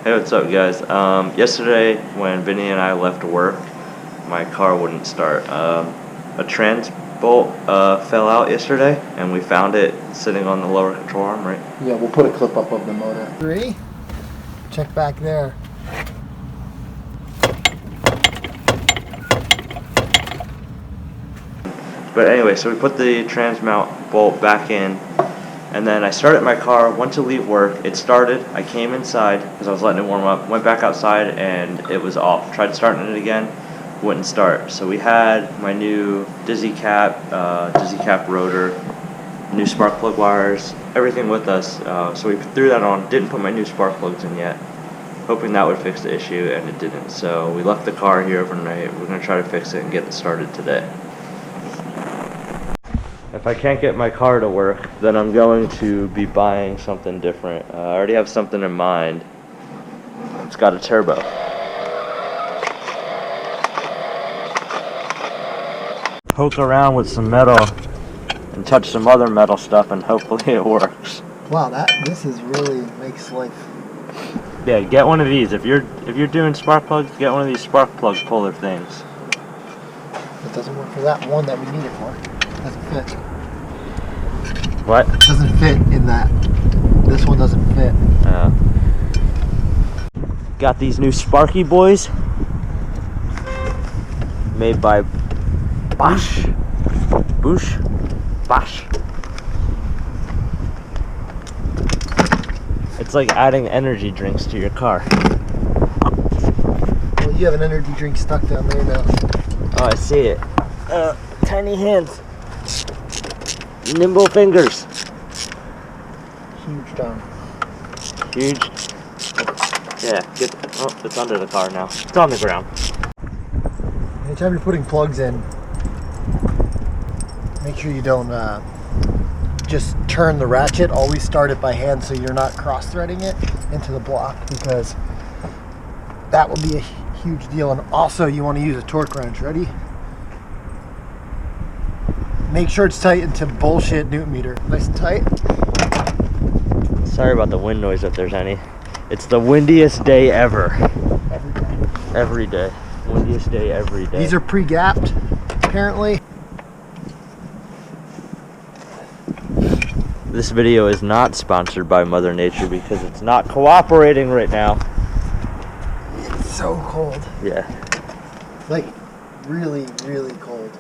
Hey, what's up, guys? Yesterday when Vinny and I left work, my car wouldn't start. A trans bolt fell out yesterday, and we found it sitting on the lower control arm, right? Yeah, we'll put a clip up of the motor. 3. Check back there. But anyway, so we put the trans mount bolt back in, and then I started my car, went to leave work, it started, I came inside because I was letting it warm up, went back outside and it was off. Tried starting it again, wouldn't start. So we had my new dizzy cap rotor, new spark plug wires, everything with us. So we threw that on, didn't put my new spark plugs in yet, hoping that would fix the issue, and it didn't. So we left the car here overnight. We're going to try to fix it and get it started today. If I can't get my car to work, then I'm going to be buying something different. I already have something in mind. It's got a turbo. Poke around with some metal and touch some other metal stuff, and hopefully it works. Wow, this is really makes life. Yeah, get one of these. If you're doing spark plugs, get one of these spark plug puller things. It doesn't work for that one that we need it for. It doesn't fit. What? It doesn't fit in that. This one doesn't fit. Got these new Sparky boys made by Bosch. It's like adding energy drinks to your car. Well, you have an energy drink stuck down there now. Oh, I see it. Tiny hands. Nimble fingers. Huge down. Huge. Yeah, it's under the car now. It's on the ground. Anytime you're putting plugs in, make sure you don't just turn the ratchet. Always start it by hand so you're not cross-threading it into the block, because that will be a huge deal. And also you want to use a torque wrench. Ready? Make sure it's tight into bullshit Newton meter. Nice and tight. Sorry about the wind noise if there's any. It's the windiest day ever. Every day. Every day. Windiest day every day. These are pre-gapped, apparently. This video is not sponsored by Mother Nature because it's not cooperating right now. It's so cold. Yeah. Like, really, really cold.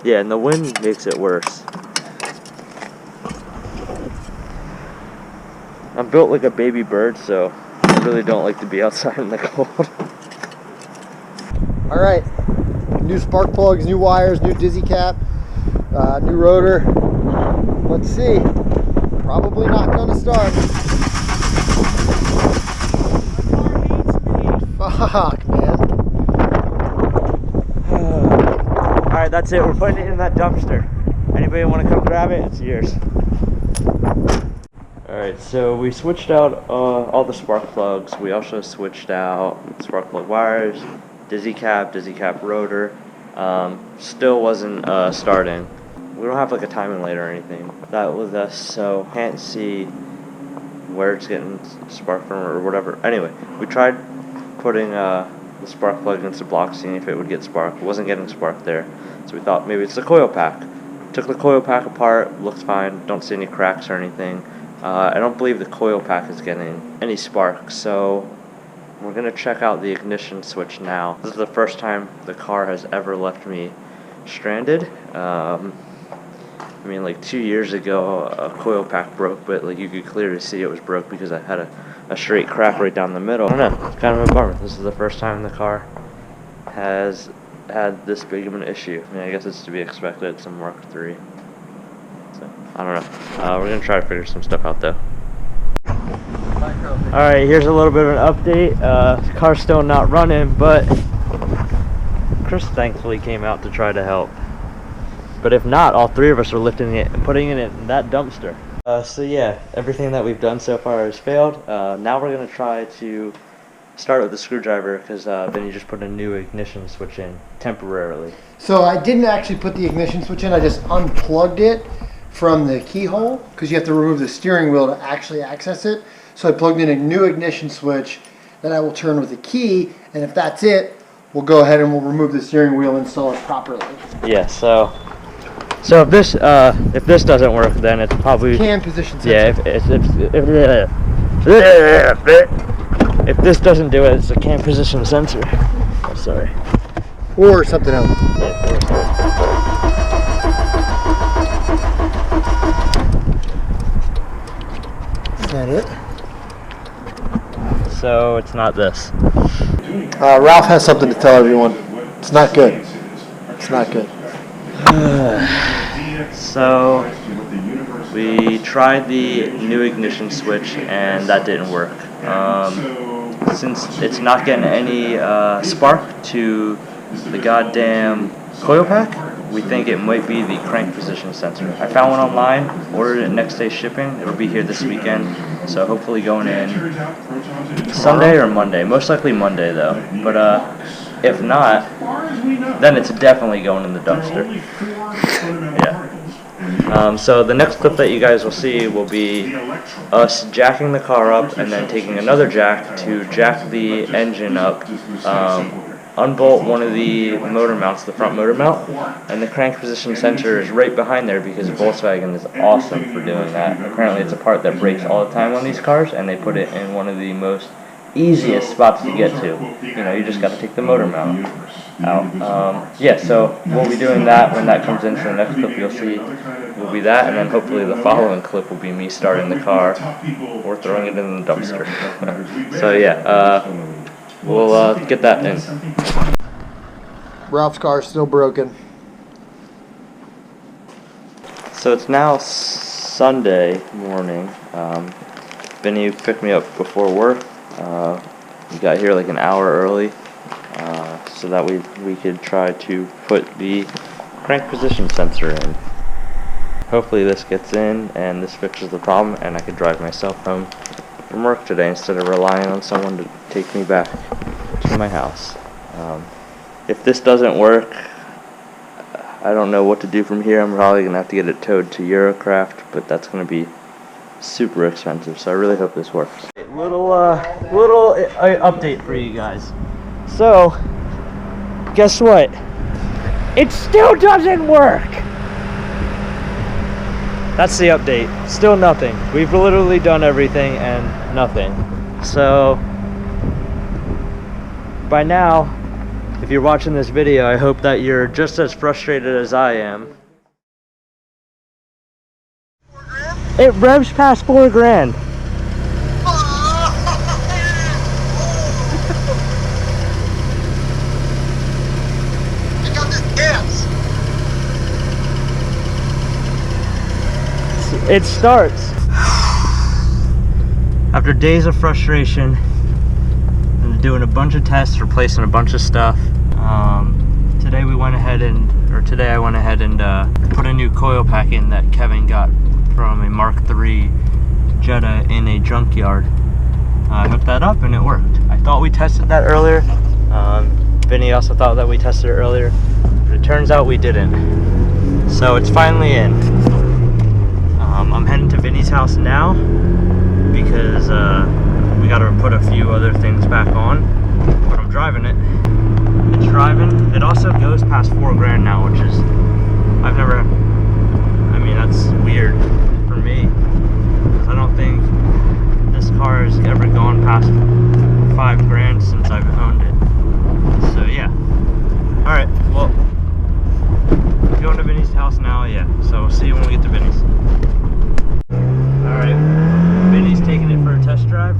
Yeah, and the wind makes it worse. I'm built like a baby bird, so I really don't like to be outside in the cold. Alright, new spark plugs, new wires, new dizzy cap, new rotor. Let's see. Probably not gonna start. Fuck, man. Alright, that's it. We're putting it in that dumpster. Anybody want to come grab it? It's yours. Alright, so we switched out all the spark plugs. We also switched out spark plug wires, dizzy cap rotor. Still wasn't starting. We don't have like a timing light or anything. That was us, so can't see where it's getting spark from or whatever. Anyway, we tried putting the spark plug into the block, seeing if it would get spark. It wasn't getting spark there, so we thought maybe it's the coil pack. Took the coil pack apart, looked fine, don't see any cracks or anything. I don't believe the coil pack is getting any spark, so we're gonna check out the ignition switch now. This is the first time the car has ever left me stranded. I mean, like 2 years ago, a coil pack broke, but like you could clearly see it was broke because I had a straight crack right down the middle. I don't know, it's kind of a bummer. This is the first time the car has had this big of an issue. I mean, I guess it's to be expected. It's a Mark III. So, I don't know. We're going to try to figure some stuff out, though. Alright, here's a little bit of an update. Car's still not running, but Chris thankfully came out to try to help. But if not, all three of us are lifting it and putting it in that dumpster. So yeah, everything that we've done so far has failed. Now we're going to try to start with the screwdriver, because Vinny just put a new ignition switch in temporarily. So I didn't actually put the ignition switch in, I just unplugged it from the keyhole, because you have to remove the steering wheel to actually access it. So I plugged in a new ignition switch that I will turn with a key, and if that's it, we'll go ahead and we'll remove the steering wheel and install it properly. Yeah, so if this doesn't work, then it's probably Cam position sensor. Yeah, if this doesn't do it, it's a cam position sensor. Oh, sorry. Or something else. Yeah, or something. Is that it? So it's not this. Ralph has something to tell everyone. It's not good. It's not good. So we tried the new ignition switch and that didn't work. Since it's not getting any spark to the goddamn coil pack, we think it might be the crank position sensor. I found one online, ordered it next day shipping. It'll be here this weekend, so hopefully going in Sunday or Monday. Most likely Monday though. But if not, then it's definitely going in the dumpster. Yeah. So the next clip that you guys will see will be us jacking the car up and then taking another jack to jack the engine up, unbolt one of the motor mounts, the front motor mount, and the crank position sensor is right behind there because Volkswagen is awesome for doing that. Apparently it's a part that breaks all the time on these cars, and they put it in one of the most easiest spots to get to. You know, you just got to take the motor mount out. Yeah, so we'll be doing that when that comes in. So the next clip you'll see will be that, and then hopefully the following clip will be me starting the car or throwing it in the dumpster. So yeah, we'll get that in. Ralph's car is still broken. So it's now Sunday morning. Vinny picked me up before work. We got here like an hour early, so that we could try to put the crank position sensor in. Hopefully this gets in and this fixes the problem, and I could drive myself home from work today instead of relying on someone to take me back to my house. If this doesn't work, I don't know what to do from here. I'm probably gonna have to get it towed to Eurocraft, but that's gonna be super expensive, so I really hope this works. Little update for you guys. So, guess what? It still doesn't work! That's the update. Still nothing. We've literally done everything and nothing. So, by now, if you're watching this video, I hope that you're just as frustrated as I am. It revs past $4 grand. I got this gas. It starts. After days of frustration and doing a bunch of tests, replacing a bunch of stuff, today I went ahead and put a new coil pack in that Kevin got from a Mark III Jetta in a junkyard. I hooked that up and it worked. I thought we tested that earlier. Vinny also thought that we tested it earlier, but it turns out we didn't. So it's finally in. I'm heading to Vinny's house now because we got to put a few other things back on, but I'm driving it. It's driving. It also goes past $4 grand now, which is, I mean, that's weird for me, because I don't think this car has ever gone past $5 grand since I've owned it. So yeah. Alright, well, going to Vinny's house now, yeah. So we'll see you when we get to Vinny's. Alright, Vinny's taking it for a test drive.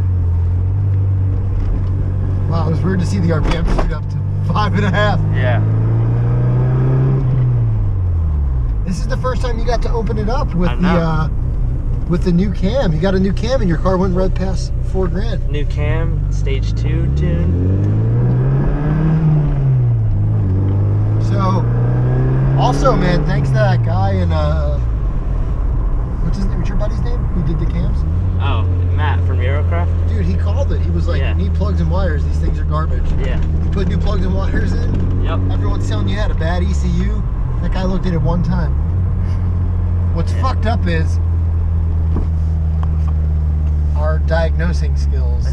Wow, it was weird to see the RPM shoot up to 5.5. Yeah. This is the first time you got to open it up with the new cam. You got a new cam and your car went right past $4 grand. New cam, stage 2 tune. So, also, man, thanks to that guy in what's his name? What's your buddy's name? Who did the cams? Oh, Matt from Eurocraft? Dude, he called it. He was like, Yeah. "Need plugs and wires. These things are garbage." Yeah. You put new plugs and wires in. Yep. Everyone's telling you had a bad ECU. That guy looked at it one time. What's fucked up is our diagnosing skills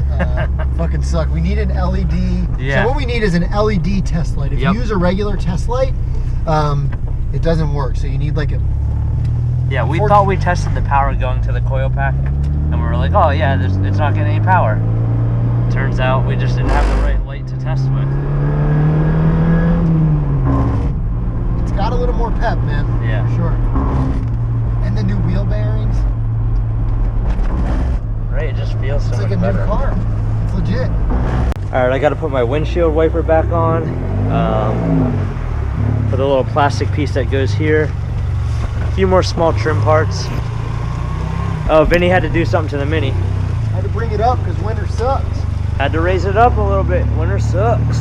fucking suck. We need an LED. Yeah. So what we need is an LED test light. If you use a regular test light, it doesn't work. So you need like a... Yeah, we thought we tested the power going to the coil pack, and we were like, oh yeah, it's not getting any power. Turns out we just didn't have the right light to test with. It's got a little more pep, man. Yeah. For sure. And the new wheel bearings. Right, it just feels so much better. It's like a new car. It's legit. Alright, I gotta put my windshield wiper back on. For the little plastic piece that goes here. A few more small trim parts. Oh, Vinny had to do something to the Mini. Had to bring it up because winter sucks. Had to raise it up a little bit. Winter sucks.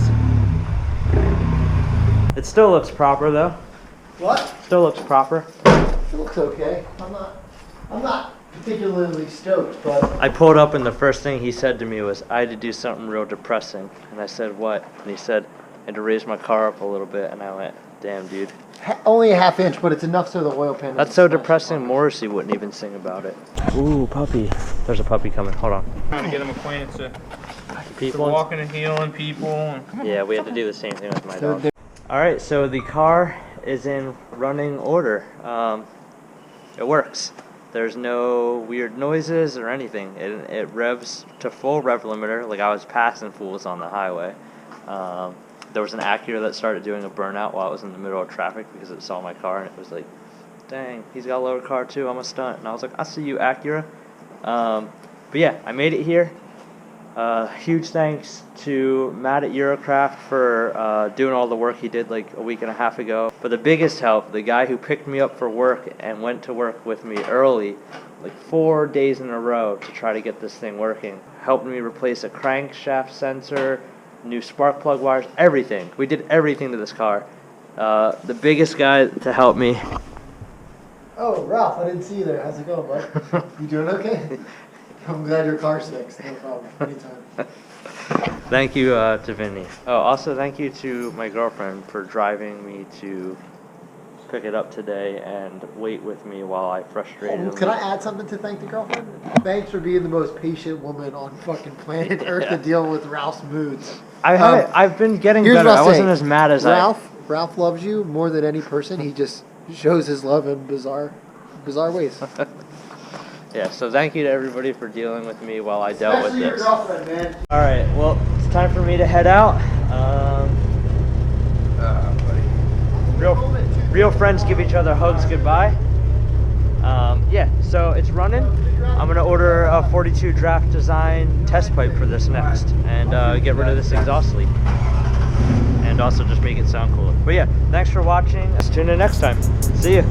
It still looks proper though. What? Still looks proper. It looks okay. I'm not particularly stoked, but I pulled up and the first thing he said to me was, I had to do something real depressing. And I said, what? And he said, I had to raise my car up a little bit. And I went, damn, dude. Only a half inch, but it's enough so the oil pan. That's so depressing. Morrissey wouldn't even sing about it. Ooh, puppy. There's a puppy coming. Hold on. Trying to get them acquainted to People. walking and healing people. And Yeah, we had to do the same thing with my dog. Alright, so the car is in running order. It works. There's no weird noises or anything. It revs to full rev limiter, like I was passing fools on the highway. There was an Acura that started doing a burnout while I was in the middle of traffic because it saw my car and it was like, dang, he's got a lower car too, I'm a stunt. And I was like, I see you, Acura. But yeah, I made it here. Huge thanks to Matt at Eurocraft for doing all the work he did like a week and a half ago. But the biggest help, the guy who picked me up for work and went to work with me early, like 4 days in a row to try to get this thing working. Helped me replace a crankshaft sensor, new spark plug wires, everything. We did everything to this car. The biggest guy to help me. Oh, Ralph, I didn't see you there. How's it going, bud? You doing okay? I'm glad your car's fixed. No problem. Anytime. Thank you to Vinny. Oh, also thank you to my girlfriend for driving me to pick it up today and wait with me while I frustrated. Can I add something to thank the girlfriend? Thanks for being the most patient woman on fucking planet Earth to deal with Ralph's moods. I've been getting better. I wasn't as mad as Ralph loves you more than any person. He just shows his love in bizarre ways. Yeah, so thank you to everybody for dealing with me while I dealt with Especially this. your girlfriend, man. All right, well, it's time for me to head out. Real friends give each other hugs goodbye. Yeah, so it's running. I'm gonna order a 42 draft design test pipe for this next, and get rid of this exhaust leak, and also just make it sound cooler. But yeah, thanks for watching. Let's tune in next time. See ya.